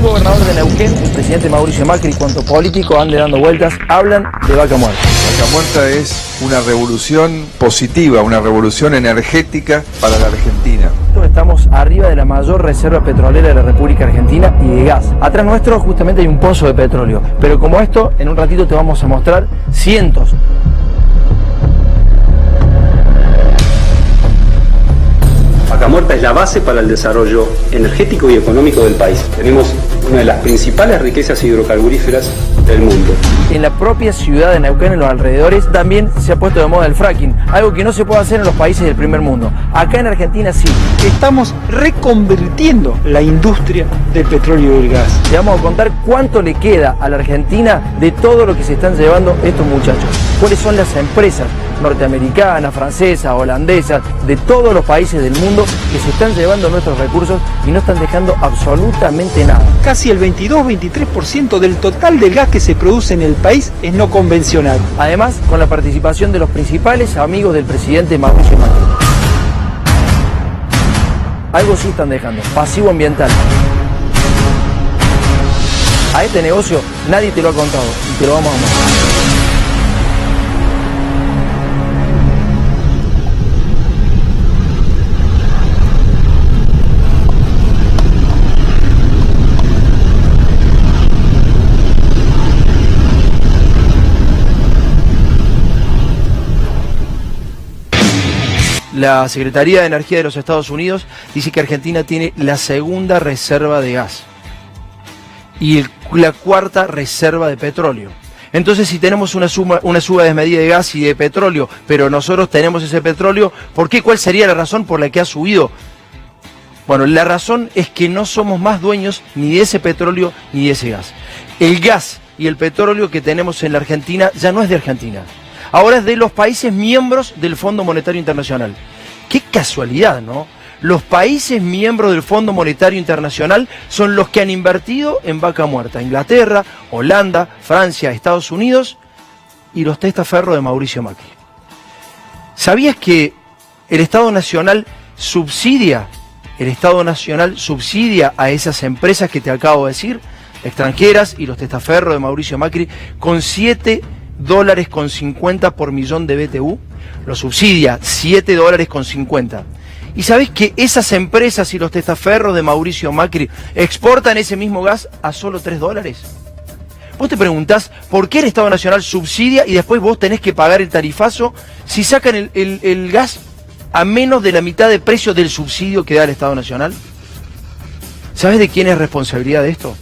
gobernador de Neuquén, el presidente Mauricio Macri, cuanto político ande dando vueltas, hablan de Vaca Muerta. Vaca Muerta es una revolución positiva, una revolución energética para la Argentina. Estamos arriba de la mayor reserva petrolera de la República Argentina y de gas. Atrás nuestro justamente hay un pozo de petróleo, pero como esto, en un ratito te vamos a mostrar cientos. Vaca Muerta es la base para el desarrollo energético y económico del país. Tenemos una de las principales riquezas hidrocarburíferas del mundo. En la propia ciudad de Neuquén, en los alrededores, también se ha puesto de moda el fracking, algo que no se puede hacer en los países del primer mundo. Acá en Argentina sí. Estamos reconvirtiendo la industria del petróleo y del gas. Te vamos a contar cuánto le queda a la Argentina de todo lo que se están llevando estos muchachos. Cuáles son las empresas norteamericanas, francesas, holandesas, de todos los países del mundo que se están llevando nuestros recursos y no están dejando absolutamente nada. Casi el 22-23% del total del gas que se produce en el país es no convencional. Además, con la participación de los principales amigos del presidente Mauricio Macri. Algo sí están dejando, pasivo ambiental. A este negocio nadie te lo ha contado y te lo vamos a mostrar. La Secretaría de Energía de los Estados Unidos dice que Argentina tiene la segunda reserva de gas y la cuarta reserva de petróleo. Entonces, si tenemos una suba desmedida de gas y de petróleo, pero nosotros tenemos ese petróleo, ¿por qué? ¿Cuál sería la razón por la que ha subido? Bueno, la razón es que no somos más dueños ni de ese petróleo ni de ese gas. El gas y el petróleo que tenemos en la Argentina ya no es de Argentina. Ahora es de los países miembros del Fondo Monetario Internacional. Qué casualidad, ¿no? Los países miembros del Fondo Monetario Internacional son los que han invertido en Vaca Muerta. Inglaterra, Holanda, Francia, Estados Unidos y los testaferros de Mauricio Macri. ¿Sabías que el Estado Nacional subsidia a esas empresas que te acabo de decir, extranjeras, y los testaferros de Mauricio Macri, con $7.50 por millón de BTU? Lo subsidia, $7.50. ¿Y sabés que esas empresas y los testaferros de Mauricio Macri exportan ese mismo gas a solo $3? Vos te preguntás por qué el Estado Nacional subsidia y después vos tenés que pagar el tarifazo si sacan el gas a menos de la mitad de precio del subsidio que da el Estado Nacional. ¿Sabés de quién es responsabilidad de esto?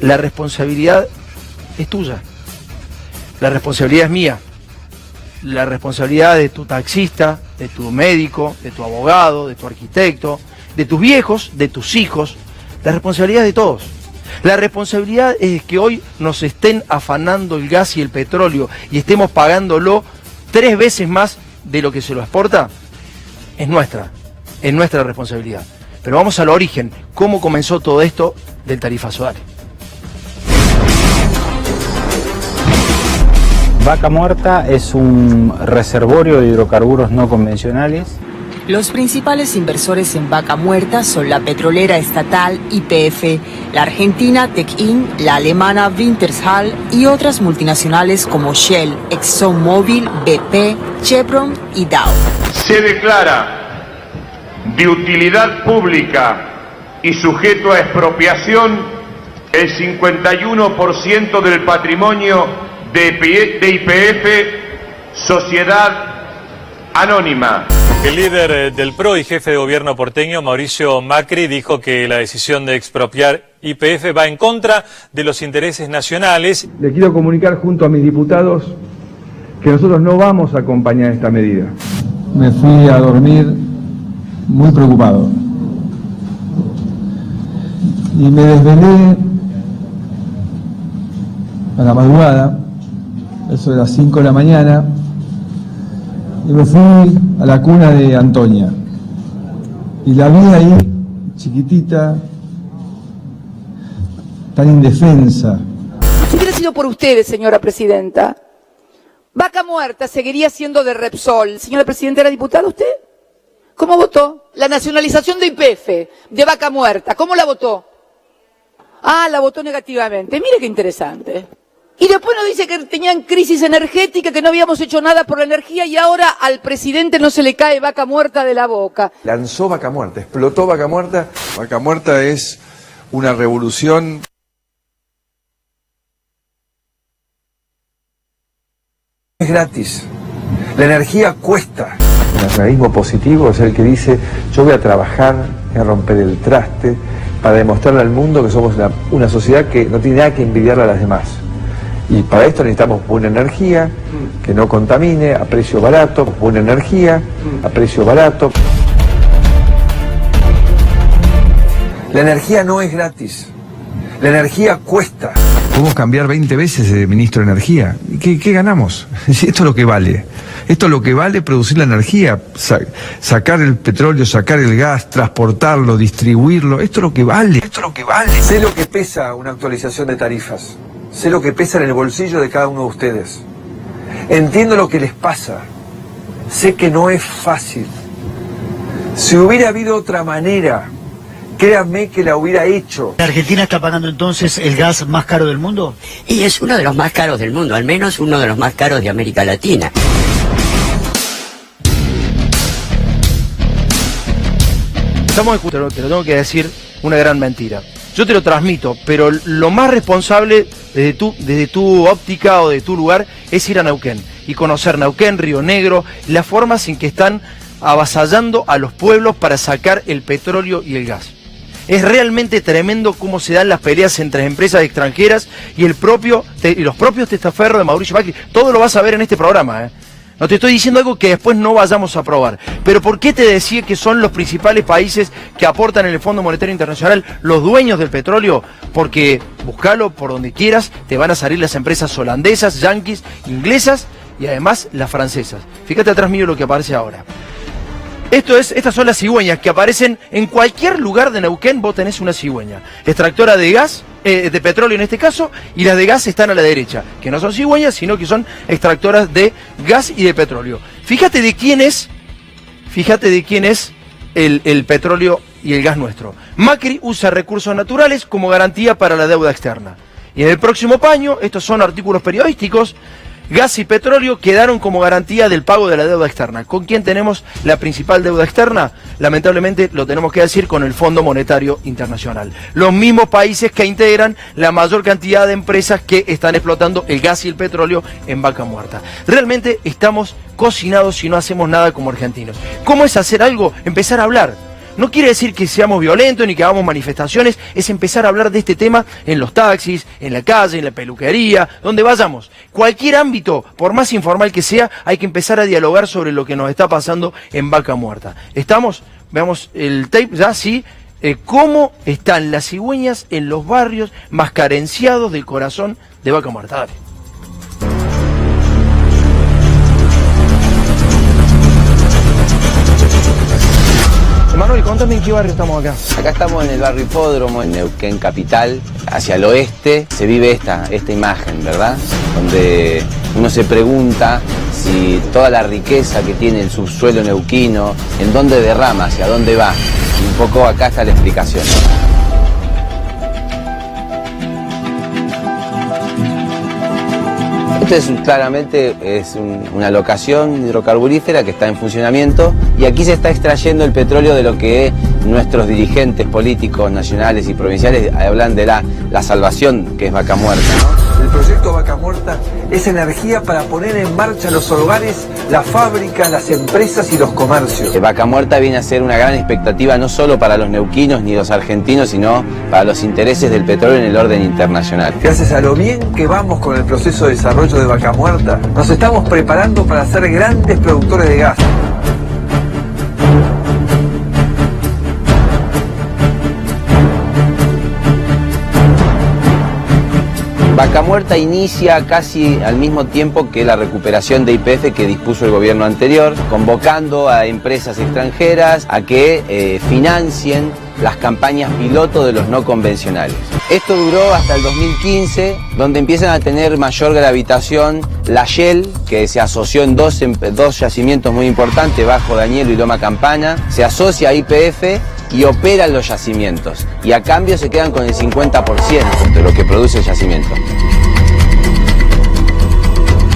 La responsabilidad es tuya. La responsabilidad es mía. La responsabilidad de tu taxista, de tu médico, de tu abogado, de tu arquitecto, de tus viejos, de tus hijos. La responsabilidad de todos. La responsabilidad es que hoy nos estén afanando el gas y el petróleo y estemos pagándolo 3 veces más de lo que se lo exporta. Es nuestra responsabilidad. Pero vamos al origen. ¿Cómo comenzó todo esto del tarifazo? Dale. Vaca Muerta es un reservorio de hidrocarburos no convencionales. Los principales inversores en Vaca Muerta son la petrolera estatal YPF, la argentina Techin, la alemana Wintershall y otras multinacionales como Shell, ExxonMobil, BP, Chevron y Dow. Se declara de utilidad pública y sujeto a expropiación el 51% del patrimonio de YPF, Sociedad Anónima. El líder del PRO y jefe de gobierno porteño, Mauricio Macri, dijo que la decisión de expropiar YPF va en contra de los intereses nacionales. Le quiero comunicar junto a mis diputados que nosotros no vamos a acompañar esta medida. Me fui a dormir muy preocupado y me desvelé a la madrugada, eso de las 5 de la mañana, y me fui a la cuna de Antonia y la vi ahí, chiquitita, tan indefensa. Si hubiera sido por ustedes, señora presidenta, Vaca Muerta seguiría siendo de Repsol. Señora presidenta, ¿era diputada usted? ¿Cómo votó? La nacionalización de YPF, de Vaca Muerta, ¿cómo la votó? Ah, la votó negativamente. Mire qué interesante. Y después nos dice que tenían crisis energética, que no habíamos hecho nada por la energía y ahora al presidente no se le cae vaca muerta de la boca. Lanzó Vaca Muerta, explotó Vaca Muerta. Vaca Muerta es una revolución. Es gratis. La energía cuesta. El nacionalismo positivo es el que dice: yo voy a trabajar, voy a romper el traste para demostrarle al mundo que somos una sociedad que no tiene nada que envidiarle a las demás. Y para esto necesitamos buena energía, que no contamine, a precio barato, buena energía, a precio barato. La energía no es gratis, la energía cuesta. Podemos cambiar 20 veces de ministro de Energía. ¿Qué ganamos? Esto es lo que vale. Esto es lo que vale producir la energía, sacar el petróleo, sacar el gas, transportarlo, distribuirlo. Esto es lo que vale. Esto es lo que vale. Sé lo que pesa una actualización de tarifas. Sé lo que pesa en el bolsillo de cada uno de ustedes. Entiendo lo que les pasa. Sé que no es fácil. Si hubiera habido otra manera, créanme que la hubiera hecho. ¿La Argentina está pagando entonces el gas más caro del mundo? Y es uno de los más caros del mundo, al menos uno de los más caros de América Latina. Te lo tengo que decir, una gran mentira. Yo te lo transmito, pero lo más responsable desde tu óptica o de tu lugar es ir a Neuquén y conocer Neuquén, Río Negro, las formas en que están avasallando a los pueblos para sacar el petróleo y el gas. Es realmente tremendo cómo se dan las peleas entre empresas extranjeras y los propios testaferros de Mauricio Macri. Todo lo vas a ver en este programa, ¿eh? No te estoy diciendo algo que después no vayamos a aprobar. Pero ¿por qué te decía que son los principales países que aportan en el Fondo Monetario Internacional los dueños del petróleo? Porque, buscalo por donde quieras, te van a salir las empresas holandesas, yanquis, inglesas y además las francesas. Fíjate atrás mío lo que aparece ahora. Estas son las cigüeñas que aparecen en cualquier lugar de Neuquén. Vos tenés una cigüeña extractora de gas, de petróleo en este caso, y las de gas están a la derecha, que no son cigüeñas, sino que son extractoras de gas y de petróleo. Fíjate de quién es el petróleo y el gas nuestro. Macri usa recursos naturales como garantía para la deuda externa. Y en el próximo paño, estos son artículos periodísticos, gas y petróleo quedaron como garantía del pago de la deuda externa. ¿Con quién tenemos la principal deuda externa? Lamentablemente lo tenemos que decir, con el Fondo Monetario Internacional. Los mismos países que integran la mayor cantidad de empresas que están explotando el gas y el petróleo en Vaca Muerta. Realmente estamos cocinados si no hacemos nada como argentinos. ¿Cómo es hacer algo? Empezar a hablar. No quiere decir que seamos violentos ni que hagamos manifestaciones, es empezar a hablar de este tema en los taxis, en la calle, en la peluquería, donde vayamos. Cualquier ámbito, por más informal que sea, hay que empezar a dialogar sobre lo que nos está pasando en Vaca Muerta. ¿Estamos? Veamos el tape, ya sí. ¿Cómo están las cigüeñas en los barrios más carenciados del corazón de Vaca Muerta? Dale. Manuel, contame en qué barrio estamos acá. Acá estamos en el barrio Hipódromo, en Neuquén Capital. Hacia el oeste se vive esta imagen, ¿verdad? Donde uno se pregunta si toda la riqueza que tiene el subsuelo neuquino, en dónde derrama, hacia dónde va. Y un poco acá está la explicación. Claramente es una locación hidrocarburífera que está en funcionamiento y aquí se está extrayendo el petróleo de lo que nuestros dirigentes políticos nacionales y provinciales hablan de la salvación, que es Vaca Muerta, ¿no? El proyecto Vaca Muerta es energía para poner en marcha los hogares, las fábricas, las empresas y los comercios. Vaca Muerta viene a ser una gran expectativa no solo para los neuquinos ni los argentinos, sino para los intereses del petróleo en el orden internacional. Gracias a lo bien que vamos con el proceso de desarrollo de Vaca Muerta, nos estamos preparando para ser grandes productores de gas. Vaca Muerta inicia casi al mismo tiempo que la recuperación de YPF que dispuso el gobierno anterior, convocando a empresas extranjeras a que financien las campañas piloto de los no convencionales. Esto duró hasta el 2015, donde empiezan a tener mayor gravitación la Shell, que se asoció en dos yacimientos muy importantes, Bajo Dañelo y Loma Campana, se asocia a YPF y operan los yacimientos. Y a cambio se quedan con el 50% de lo que produce el yacimiento.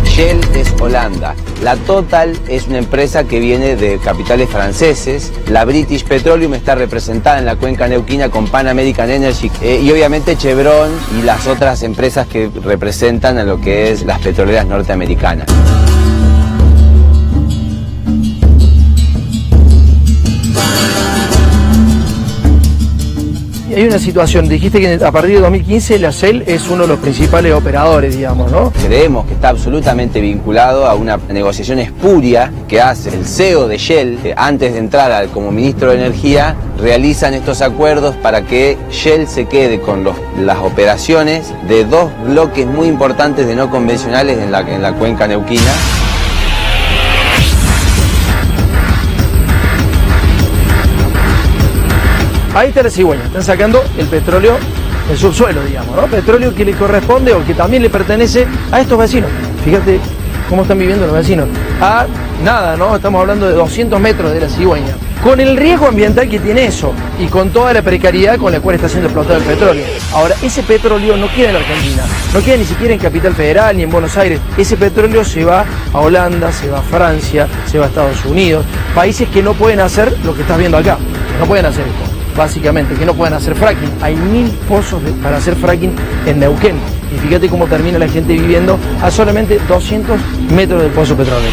Shell es Holanda, la Total es una empresa que viene de capitales franceses, la British Petroleum está representada en la cuenca neuquina con Pan American Energy y obviamente Chevron y las otras empresas que representan a lo que es las petroleras norteamericanas. Hay una situación, dijiste que a partir de 2015 la Shell es uno de los principales operadores, digamos, ¿no? Creemos que está absolutamente vinculado a una negociación espuria que hace el CEO de Shell, antes de entrar como ministro de Energía, realizan estos acuerdos para que Shell se quede con las operaciones de dos bloques muy importantes de no convencionales en la cuenca neuquina. Ahí está la cigüeña, están sacando el petróleo del subsuelo, digamos, ¿no? Petróleo que le corresponde o que también le pertenece a estos vecinos. Fíjate cómo están viviendo los vecinos. A nada, ¿no? Estamos hablando de 200 metros de la cigüeña. Con el riesgo ambiental que tiene eso y con toda la precariedad con la cual está siendo explotado el petróleo. Ahora, ese petróleo no queda en Argentina, no queda ni siquiera en Capital Federal ni en Buenos Aires. Ese petróleo se va a Holanda, se va a Francia, se va a Estados Unidos, países que no pueden hacer lo que estás viendo acá, no pueden hacer esto. Básicamente, que no pueden hacer fracking. Hay 1000 pozos para hacer fracking en Neuquén. Y fíjate cómo termina la gente viviendo a solamente 200 metros del pozo petrolero.